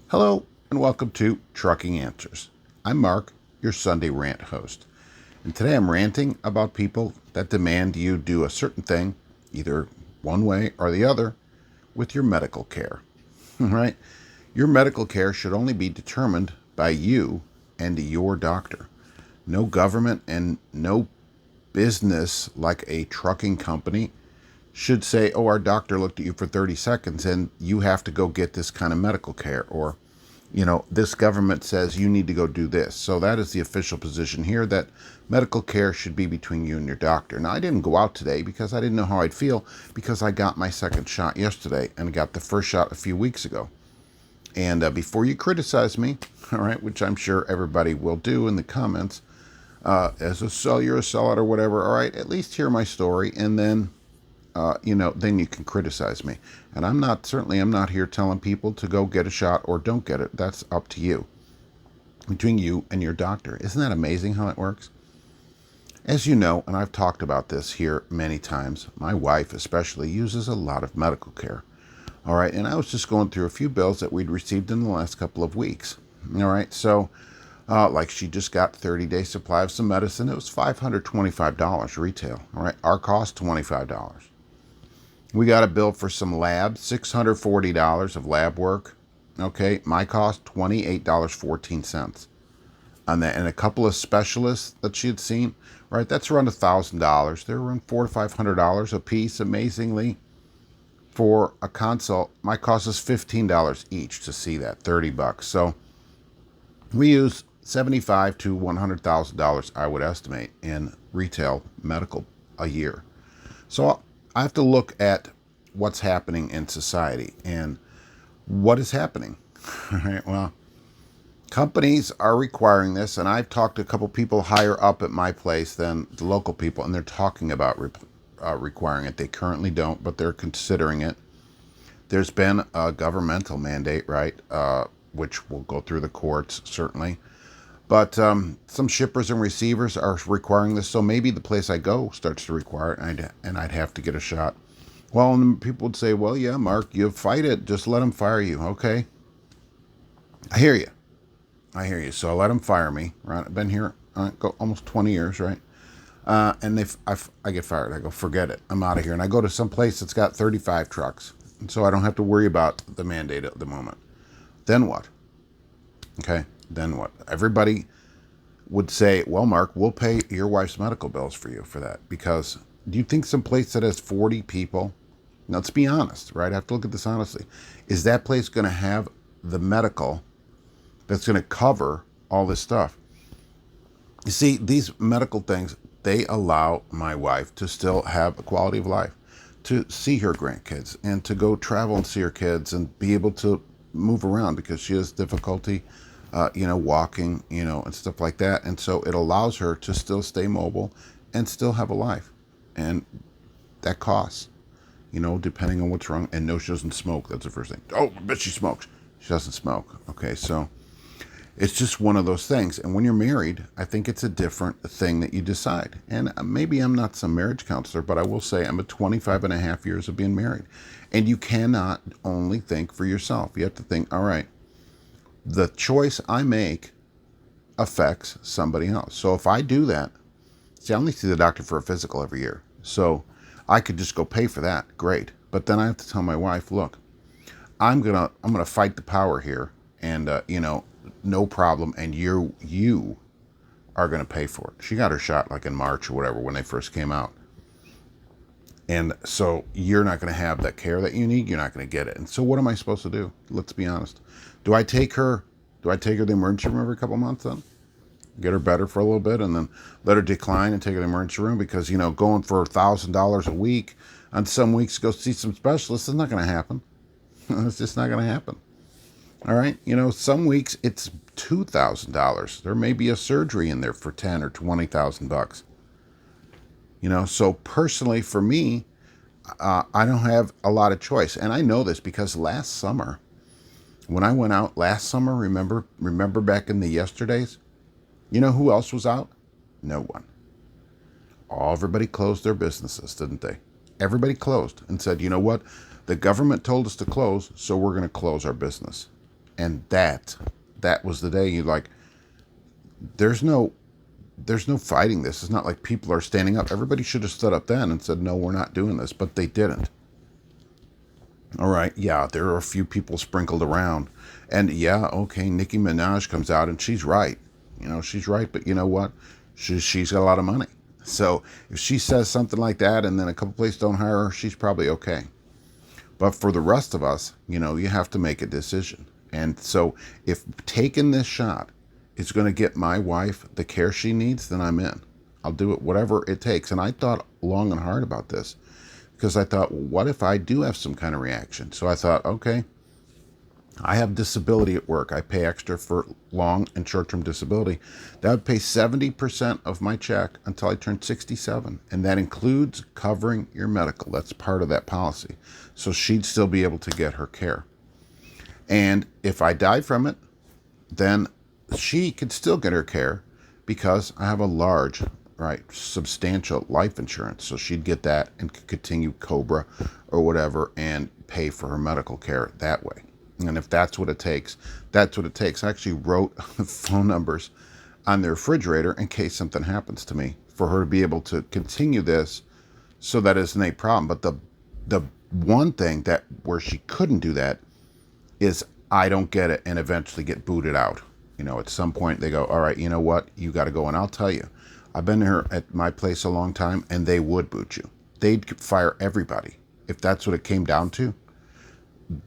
Hello, and welcome to Trucking Answers. I'm Mark, your Sunday Rant host. And today I'm ranting about people that demand you do a certain thing, either one way or the other, with your medical care. Right? Your medical care should only be determined by you and your doctor. No government and no business like a trucking company should say, oh, our doctor looked at you for 30 seconds and you have to go get this kind of medical care, or this government says you need to go do this. So that is the official position here, that medical care should be between you and your doctor. Now, I didn't go out today because I didn't know how I'd feel, because I got my second shot yesterday and got the first shot a few weeks ago. And before you criticize me, all right, which I'm sure everybody will do in the comments, as a you're a sellout or whatever, all right, at least hear my story, and then then you can criticize me. And I'm not here telling people to go get a shot or don't get it. That's up to you, between you and your doctor. Isn't that amazing how it works? As you know, and I've talked about this here many times, my wife especially uses a lot of medical care. All right, and I was just going through a few bills that we'd received in the last couple of weeks. All right, so like she just got 30-day supply of some medicine. It was $525 retail. All right, our cost $25. We got a bill for some labs, $640 of lab work. Okay, my cost $28.14. And a couple of specialists that she had seen, right? That's around $1,000. They're around $400 to $500 a piece. Amazingly, for a consult, my cost is $15 each to see that, $30. So we use $75,000 to $100,000, I would estimate, in retail medical a year. So I have to look at what's happening in society and what is happening. All right. Well, companies are requiring this, and I've talked to a couple people higher up at my place than the local people, and they're talking about requiring it. They currently don't, but they're considering it. There's been a governmental mandate, right, which will go through the courts, certainly. But some shippers and receivers are requiring this, so maybe the place I go starts to require it, and I'd have to get a shot. Well, and people would say, well, yeah, Mark, you fight it. Just let them fire you. Okay. I hear you. I hear you. So I let them fire me. Right. I've been here almost 20 years, right? And if I get fired, I go, forget it. I'm out of here. And I go to some place that's got 35 trucks. And so I don't have to worry about the mandate at the moment. Then what? Okay. Then what? Everybody would say, well, Mark, we'll pay your wife's medical bills for you for that. Because do you think some place that has 40 people, now let's be honest, right? I have to look at this honestly. Is that place going to have the medical that's going to cover all this stuff? You see, these medical things, they allow my wife to still have a quality of life, to see her grandkids and to go travel and see her kids and be able to move around, because she has difficulty walking, and stuff like that. And so it allows her to still stay mobile and still have a life. And that costs, depending on what's wrong. And no, she doesn't smoke. That's the first thing. Oh, but she smokes. She doesn't smoke. Okay, so it's just one of those things. And when you're married, I think it's a different thing that you decide. And maybe I'm not some marriage counselor, but I will say I'm at 25 and a half years of being married. And you cannot only think for yourself. You have to think, all right, the choice I make affects somebody else. So if I do that, see, I only see the doctor for a physical every year. So I could just go pay for that. Great. But then I have to tell my wife, look, I'm gonna fight the power here, and no problem. And you are gonna pay for it. She got her shot like in March or whatever when they first came out. And so you're not going to have that care that you need. You're not going to get it. And so what am I supposed to do? Let's be honest. Do I take her to the emergency room every couple months then? Get her better for a little bit and then let her decline and take her to the emergency room? Because, going for $1,000 a week on some weeks to go see some specialists is not going to happen. It's just not going to happen. All right. Some weeks it's $2,000. There may be a surgery in there for $10,000 or $20,000. So personally for me, I don't have a lot of choice. And I know this because last summer, when I went out last summer, remember back in the yesterdays, who else was out? No one. Everybody closed their businesses, didn't they? Everybody closed and said, you know what? The government told us to close, so we're going to close our business. And that was the day you like, there's no fighting this. It's not like people are standing up. Everybody should have stood up then and said, no, we're not doing this, but they didn't. All right, yeah, there are a few people sprinkled around. And yeah, okay, Nicki Minaj comes out and she's right. She's right, but you know what? She's got a lot of money. So if she says something like that and then a couple places don't hire her, she's probably okay. But for the rest of us, you have to make a decision. And so if taking this shot is going to get my wife the care she needs, then I'm in. I'll do it, whatever it takes. And I thought long and hard about this because I thought, well, what if I do have some kind of reaction? So I thought, okay, I have disability at work. I pay extra for long and short-term disability. That would pay 70% of my check until I turn 67. And that includes covering your medical. That's part of that policy. So she'd still be able to get her care. And if I die from it, then she could still get her care because I have a large, substantial life insurance. So she'd get that and could continue COBRA or whatever and pay for her medical care that way. And if that's what it takes, that's what it takes. I actually wrote phone numbers on the refrigerator in case something happens to me for her to be able to continue this so that isn't a problem. But the one thing that where she couldn't do that is I don't get it and eventually get booted out. At some point they go, all right, you know what? You got to go. And I'll tell you, I've been here at my place a long time and they would boot you. They'd fire everybody. If that's what it came down to,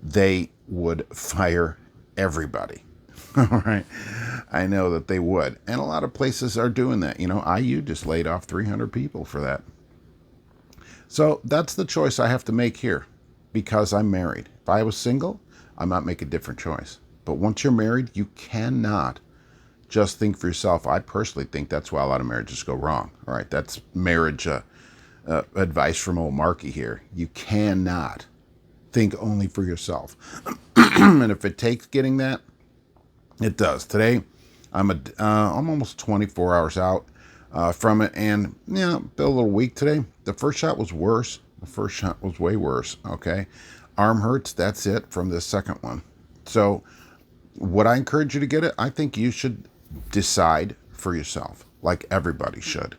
they would fire everybody. All right. I know that they would. And a lot of places are doing that. IU just laid off 300 people for that. So that's the choice I have to make here because I'm married. If I was single, I might make a different choice. But once you're married, you cannot just think for yourself. I personally think that's why a lot of marriages go wrong. All right. That's marriage advice from old Marky here. You cannot think only for yourself. And if it takes getting that, it does. Today, I'm almost 24 hours out from it. And, been a little weak today. The first shot was worse. The first shot was way worse. Okay. Arm hurts. That's it from the second one. So would I encourage you to get it? I think you should decide for yourself, like everybody should.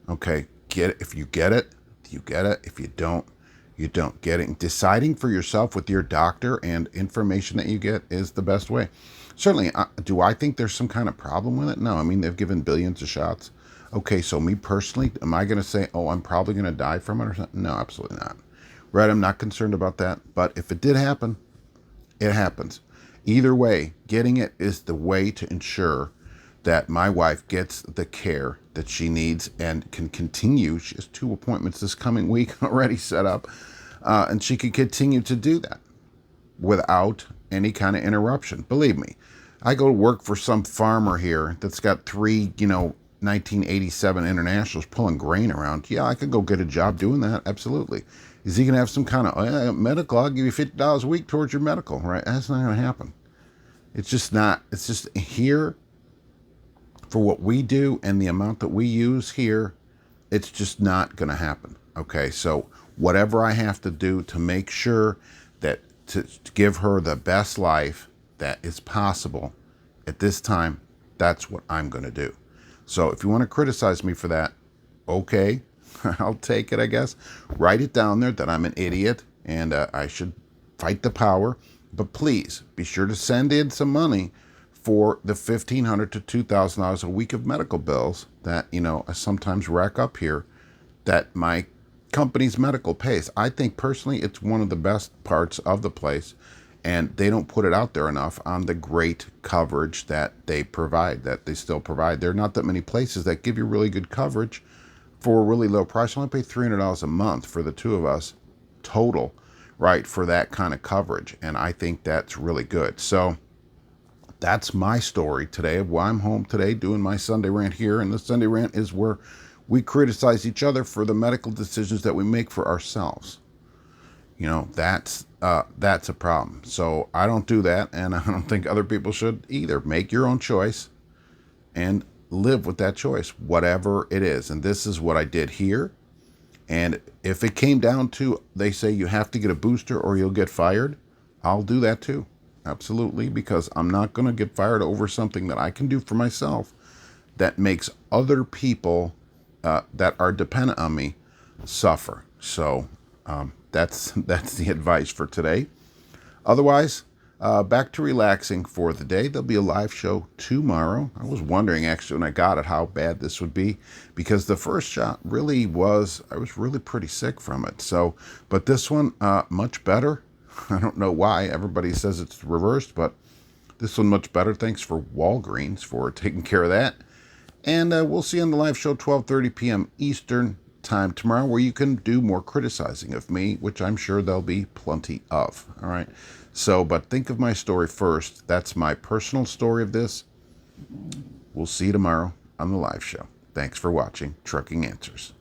Okay. Get it. If you get it, you get it. If you don't, you don't get it. Deciding for yourself with your doctor and information that you get is the best way. Certainly, do I think there's some kind of problem with it? No. I mean, they've given billions of shots. Okay, so me personally, am I going to say, oh, I'm probably going to die from it or something? No, absolutely not. Right, I'm not concerned about that. But if it did happen, it happens. Either way, getting it is the way to ensure that my wife gets the care that she needs and can continue. She has 2 appointments this coming week already set up. And she can continue to do that without any kind of interruption. Believe me, I go to work for some farmer here that's got 3, 1987 Internationals pulling grain around. Yeah, I could go get a job doing that. Absolutely. Is he going to have some kind of medical? I'll give you $50 a week towards your medical, right? That's not going to happen. It's just not. It's just here for what we do and the amount that we use here. It's just not going to happen. Okay, so whatever I have to do to make sure that to give her the best life that is possible at this time, that's what I'm going to do. So if you want to criticize me for that, okay, I'll take it, I guess. Write it down there that I'm an idiot and I should fight the power. But please be sure to send in some money for the $1,500 to $2,000 a week of medical bills that, I sometimes rack up here that my company's medical pays. I think personally it's one of the best parts of the place, and they don't put it out there enough on the great coverage that they provide, that they still provide. There are not that many places that give you really good coverage for a really low price. I only pay $300 a month for the two of us total, right, for that kind of coverage, and I think that's really good. So that's my story today of why I'm home today doing my Sunday Rant here, and the Sunday Rant is where we criticize each other for the medical decisions that we make for ourselves. That's a problem. So I don't do that, and I don't think other people should either. Make your own choice and live with that choice, whatever it is. And this is what I did here. And if it came down to, they say you have to get a booster or you'll get fired, I'll do that too. Absolutely, because I'm not going to get fired over something that I can do for myself that makes other people that are dependent on me suffer. So that's the advice for today. Otherwise, back to relaxing for the day. There'll be a live show tomorrow. I was wondering actually when I got it how bad this would be, because the first shot really was, I was really pretty sick from it. So, but this one, much better. I don't know why everybody says it's reversed, but this one much better. Thanks for Walgreens for taking care of that. And we'll see you on the live show 12:30 p.m. Eastern time tomorrow, where you can do more criticizing of me, which I'm sure there'll be plenty of. All right. So, but think of my story first. That's my personal story of this. We'll see you tomorrow on the live show. Thanks for watching Trucking Answers.